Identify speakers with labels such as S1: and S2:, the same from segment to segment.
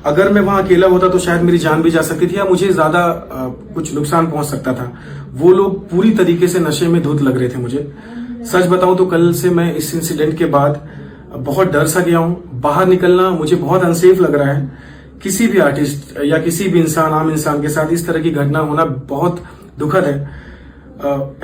S1: अगर मैं वहां अकेला होता तो शायद मेरी जान भी जा सकती थी या मुझे ज्यादा कुछ नुकसान पहुंच सकता था। वो लोग पूरी तरीके से नशे में धुत लग रहे थे मुझे। सच बताऊं तो कल से मैं इस इंसिडेंट के बाद बहुत डर सा गया हूं। बाहर निकलना मुझे बहुत अनसेफ लग रहा है। किसी भी आर्टिस्ट या किसी भी इंसान, आम इंसान के साथ इस तरह की घटना होना बहुत दुखद है।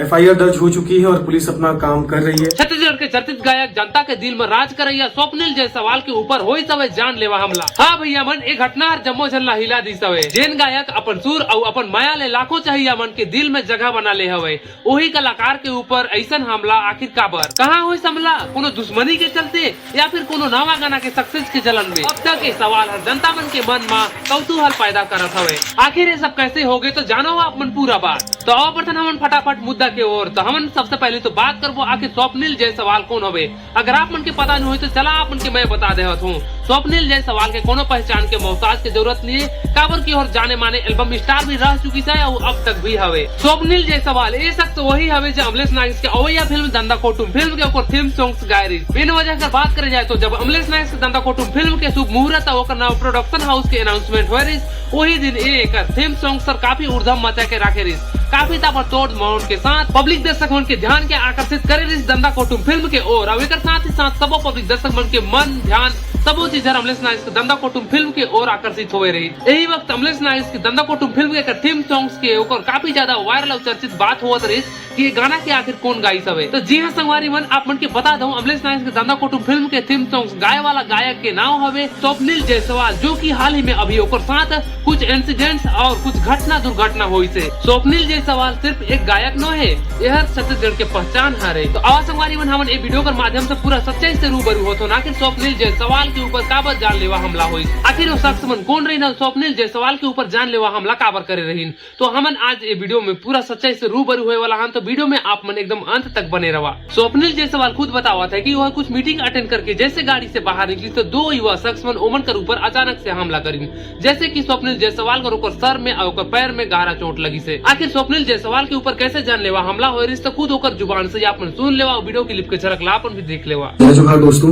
S1: FIR दर्ज हो चुकी है और पुलिस अपना काम कर रही है।
S2: छत्तीसगढ़ के चर्चित गायक जनता के दिल में राज करैया स्वप्निल जायसवाल के ऊपर होई सवे जानलेवा हमला। हाँ भैया मन, एक घटना जम्मो झल्ला हिला दी सवे। जेन गायक अपन सुर और अपन माया ले लाखों चाहिया मन के दिल में जगह बना ले हवे, वही कलाकार के ऊपर ऐसा हमला आखिर काबर कहाँ हुई हमला? कोनो दुश्मनी के चलते या फिर कोनो नवा गाना के सक्सेस के जलन में? अब तक ये सवाल हर जनता मन के मन में कौतूहल पैदा करत हवे। आखिर ये सब कैसे हो गए, तो जानो आप मन पूरा बात। तो आओ बर्तन हमन फटाफट मुद्दा के ओर। तो हमन सबसे पहले तो बात करबो आखिर स्वप्निल जायसवाल कौन हवे। अगर आप मन के पता नहीं हो तो चला आप मन के मैं बता दे हूँ। स्वप्निल जायसवाल के कोनो पहचान के मोहताज की जरूरत नहीं है। काबर की और जाने माने एल्बम स्टार भी रह चुकी है और अब तक भी हवे। स्वप्निल जायसवाल ये शख्स वही हवे जो अमलेश नागिस के अवैया फिल्म धंधा कोटुम फिल्म के ऊपर थीम सॉन्ग्स गाए रही। बिन वजह अगर बात करे जाए तो जब अमलेश नागिस के धंधा कोटुम फिल्म के शुभ मुहूर्त और नाम प्रोडक्शन हाउस के अनाउंसमेंट हुए रही, वही दिन एक थीम सॉन्ग सर काफी उर्धम मचा के रखे रही। काफी ताबड़तोड़ माहौल के साथ पब्लिक दर्शक मन के ध्यान के आकर्षित करे रही धंधा कोटुम फिल्म के ओर। अब एक साथ ही साथ सबो पब्लिक दर्शक मन के मन ध्यान सबो चीज अमलेश नागिस के धंधा कोटुम फिल्म के ओर आकर्षित हुए रही। यही वक्त अमलेश नागिस के धंधा कोटुम फिल्म के थीम सॉन्ग्स के ऊपर काफी ज्यादा वायरल और चर्चित बात हुआ रही कि ये गाना के आखिर कौन गाई सवे। तो जी हाँ संगवारी मन, आप मन के बता दूं अमलेश नागिस के धंधा कोटुम फिल्म के थीम सॉन्ग्स गाए वाला गायक के नाम हवे स्वप्निल जायसवाल, जो की हाल ही में अभी ओकर साथ कुछ इंसिडेंट्स और कुछ घटना दुर्घटना हुई से। स्वप्निल जायसवाल सिर्फ एक गायक न है, यह छत्तीसगढ़ के पहचान है। तो आवाज संगवारी मन, हमन ये वीडियो के माध्यम से पूरा सच्चाई से रूबरू होतो ना कि स्वप्निल जायसवाल के ऊपर काबर जानलेवा हमला हुई। आखिर वो शख्स मन कौन रही ना स्वप्निल जायसवाल के ऊपर जानलेवा हमला काबर करे रही। तो हमन आज ये वीडियो में पूरा सच्चाई से रूबरू हुए वाला हम। तो वीडियो में आप मन एकदम अंत तक बने रहा। स्वप्निल जायसवाल खुद बतावा था कि वह कुछ मीटिंग अटेंड करके जैसे गाड़ी से बाहर निकली तो दो युवा शख्स मन ओमन कर ऊपर अचानक से हमला करी। जैसे कि स्वप्निल जायसवाल को सर में और पैर में गहरा चोट लगी से। आखिर स्वप्निल जायसवाल के ऊपर कैसे जानलेवा हमला हो रही तो खुद होकर जुबान से आप सुन लेवा, वीडियो की लिप के झलक ला भी देख लेवा।
S1: जय जोहार दोस्तों,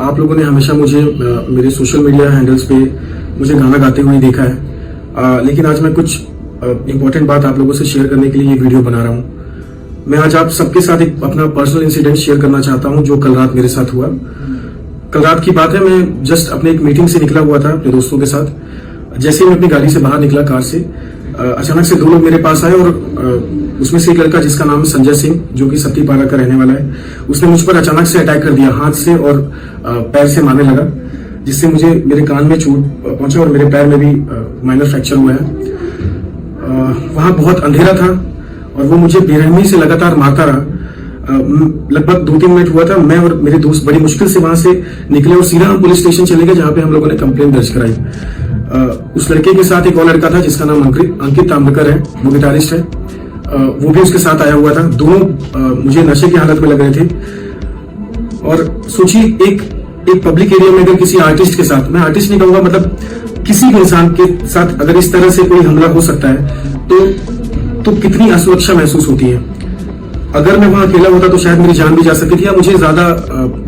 S1: आप लोगों ने हमेशा मुझे मेरे सोशल मीडिया हैंडल्स पे मुझे गाना गाते हुए देखा है, लेकिन आज मैं कुछ इम्पोर्टेंट बात आप लोगों से शेयर करने के लिए ये वीडियो बना रहा हूँ। मैं आज आप सबके साथ एक अपना पर्सनल इंसिडेंट शेयर करना चाहता हूँ जो कल रात मेरे साथ हुआ। कल रात की बात है, मैं जस्ट अपने एक मीटिंग से निकला हुआ था अपने दोस्तों के साथ। जैसे ही मैं अपनी गाड़ी से बाहर निकला कार से, अचानक से दो लोग मेरे पास आए और उसमें से एक लड़का जिसका नाम संजय सिंह, जो कि सत्तीपारा का रहने वाला है, उसने मुझ पर अचानक से अटैक कर दिया, हाथ से और पैर से मारने लगा, जिससे मुझे मेरे कान में चोट पहुंचा और मेरे पैर में भी माइनर फ्रैक्चर हुआ है। वहां बहुत अंधेरा था और वो मुझे बेरहमी से लगातार मारता रहा। लगभग 2-3 मिनट हुआ था। मैं और मेरे दोस्त बड़ी मुश्किल से वहां से निकले और सीधा हम पुलिस स्टेशन चले गए, जहां पे हम लोगों ने कंप्लेंट दर्ज कराई। उस लड़के के साथ एक और लड़का था जिसका नाम अंकित ताम्रकर है, वो गिटारिस्ट है, वो भी उसके साथ आया हुआ था। दोनों मुझे नशे की हालत में लग रहे थे। और सोचिए, एक पब्लिक एरिया में अगर किसी आर्टिस्ट के साथ, मैं आर्टिस्ट नहीं कहूंगा, मतलब किसी भी इंसान के साथ अगर इस तरह से कोई हमला हो सकता है तो कितनी असुरक्षा महसूस होती है। अगर मैं वहां अकेला होता तो शायद मेरी जान भी जा सकती थी या मुझे ज्यादा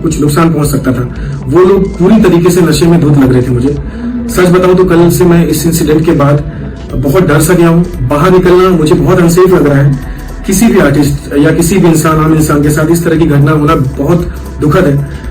S1: कुछ नुकसान पहुंच सकता था। वो लोग पूरी तरीके से नशे में धुत लग रहे थे मुझे। सच बताऊं तो कल से मैं इस इंसिडेंट के बाद बहुत डर सा गया हूं। बाहर निकलना मुझे बहुत अनसेफ लग रहा है। किसी भी आर्टिस्ट या किसी भी इंसान, आम इंसान के साथ इस तरह की घटना होना बहुत दुखद है।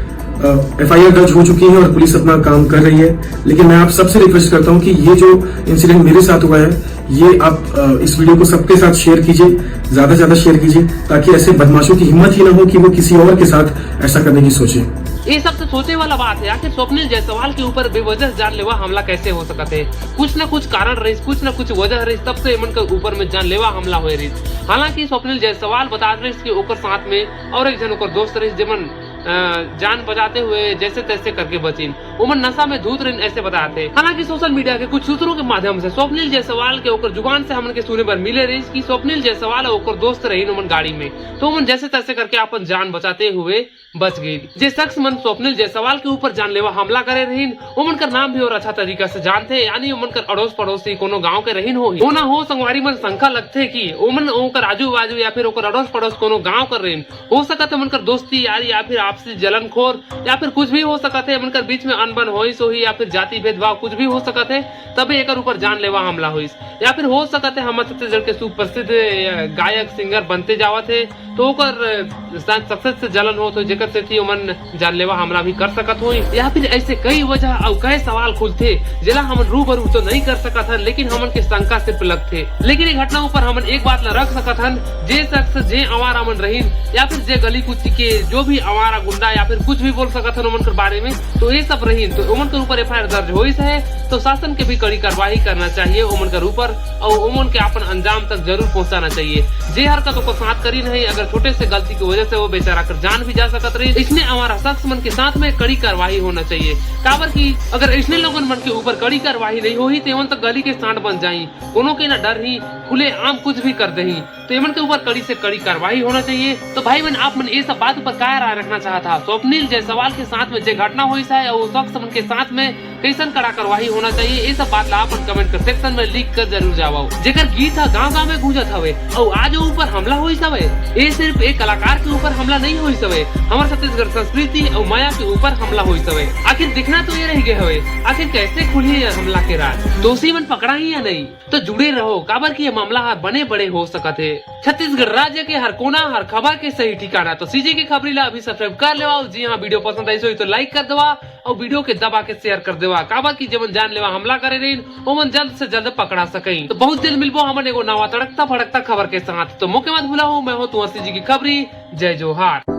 S1: FIR दर्ज हो चुकी है और पुलिस अपना काम कर रही है, लेकिन मैं आप सबसे रिक्वेस्ट करता हूं कि ये जो इंसिडेंट मेरे साथ हुआ है, ये आप इस वीडियो को सबके साथ शेयर कीजिए, ज्यादा से ज्यादा शेयर कीजिए, ताकि ऐसे बदमाशों की हिम्मत ही ना हो कि वो किसी और के साथ ऐसा करने की सोचे।
S2: ये सबसे सोचे वाला बात है, आखिर स्वप्निल जायसवाल के ऊपर बेवजह जानलेवा हमला कैसे हो सकता है। कुछ न कुछ कारण रही, कुछ न कुछ वजह रही, तब से मन के ऊपर में जानलेवा हमला हो रही। हालांकि स्वप्निल जायसवाल बता रहे कि ओकर साथ में और एक जन ओकर दोस्त रही, जेमन जान बचाते हुए जैसे तैसे करके बचिन, उमन नशा में धूत रही ऐसे बताते। हालांकि सोशल मीडिया के कुछ सूत्रों के माध्यम से स्वप्निल जायसवाल के ओकर जुबान से हमन के सुने पर मिले रही कि स्वप्निल जायसवाल और ओकर दोस्त रही उमन गाड़ी में, तो उमन जैसे तैसे करके अपन जान बचाते हुए बच गई। जे शख्स मन स्वप्निल जायसवाल के ऊपर जानलेवा हमला करे रहीन, उमन कर नाम भी और अच्छा तरीका से जानते, यानी उमन कर अड़ोस पड़ोसी कोनो गांव के रहीन हो ना हो संगवारी मन शंका लगते कि उमन ओकर आजू बाजू या फिर ओकर अड़ोस पड़ोस कोनो गांव कर रहीन। हो सकत है उमन कर दोस्ती यारी या फिर आपसी जलनखोर या फिर कुछ भी हो सकता है। उनकर बीच में अनबन होइस होही या फिर जाति भेदभाव कुछ भी हो सकत है, तबे एकर ऊपर जानलेवा हमला होइस। या फिर हो सकत है हमर छत्तीसगढ़ के सुप्रसिद्ध गायक सिंगर बनते जावत है तो ओकर सक्सेस से जलन होत हो, जेकर से थी ओमन जानलेवा हमला भी कर सकत होई। या फिर ऐसे कई वजह और कई सवाल खुलते जेला हमन रूबरू तो नहीं कर सकत हन, लेकिन हमन के शंका सिर्फ लगथे। लेकिन ये घटना ऊपर हमन एक बात ला रख सकत हन, जे शख्स जे आवारा मन रहीन या फिर जे गली कुछ के जो भी आवारा गुंडा या फिर कुछ भी बोल सकत हन ओमन के बारे में, तो ये सब रहीन तो ओमन के ऊपर एफआईआर दर्ज होइस है तो शासन के भी कड़ी कार्रवाई करना चाहिए ओमन के ऊपर और ओमन के अपन अंजाम तक जरूर पहुंचाना चाहिए। जे हरकतों को साथ करी नहीं, अगर छोटे से गलती की वजह से वो बेचारा कर जान भी जा सकत रही, इसमें हमारा शख्स मन के साथ में कड़ी कार्रवाई होना चाहिए। काबर की अगर इसने लोगन मन के ऊपर कड़ी कार्रवाई नहीं होही तो एमन तक गली के सांड बन जाई, कोनो के ना डर ही खुले आम कुछ भी कर दही, तो एमन के ऊपर कड़ी से कड़ी कार्रवाई होना चाहिए। तो भाई बहन आप मन ये सब बात पर क्या राय रखना चाहता? स्वप्निल जायसवाल के साथ में जो घटना हुई है और शख्स मन के साथ में कैसन कड़ा कार्रवाई होना चाहिए, ये सब बात ला अपन कमेंट कर सेक्शन में लिख कर जरूर जाओ। जेकर गीत है गाँव गाँव में गूंजत हवे और आज ऊपर हमला हुई हवे, ये सिर्फ एक कलाकार के ऊपर हमला नहीं हुई हवे, हमारे छत्तीसगढ़ संस्कृति और माया के ऊपर हमला हुई हवे। आखिर दिखना तो ये रह गए हवे, आखिर कैसे खुली है हमला के राज, दोषी मन पकड़ा ही या नहीं? तो जुड़े रहो, काबर की ये मामला हर बने बड़े हो सकत है। छत्तीसगढ़ राज्य के हर कोना हर खबर के सही ठिकाना। तो सीजे की खबरी ला अभी सब्सक्राइब कर लेवा। जी हाँ, वीडियो पसंद आई तो लाइक कर देवा और वीडियो के दबा के शेयर कर देवा, काबर की जब जान लेवा हमला करे रही ओमन जल्द से जल्द पकड़ा सकें। तो बहुत जल्द मिलबो हमन एगो नवा तड़कता फड़कता खबर के साथ। तो मौके मत भूला हो, मैं हो तुअसी जी की खबरी। जय जोहार।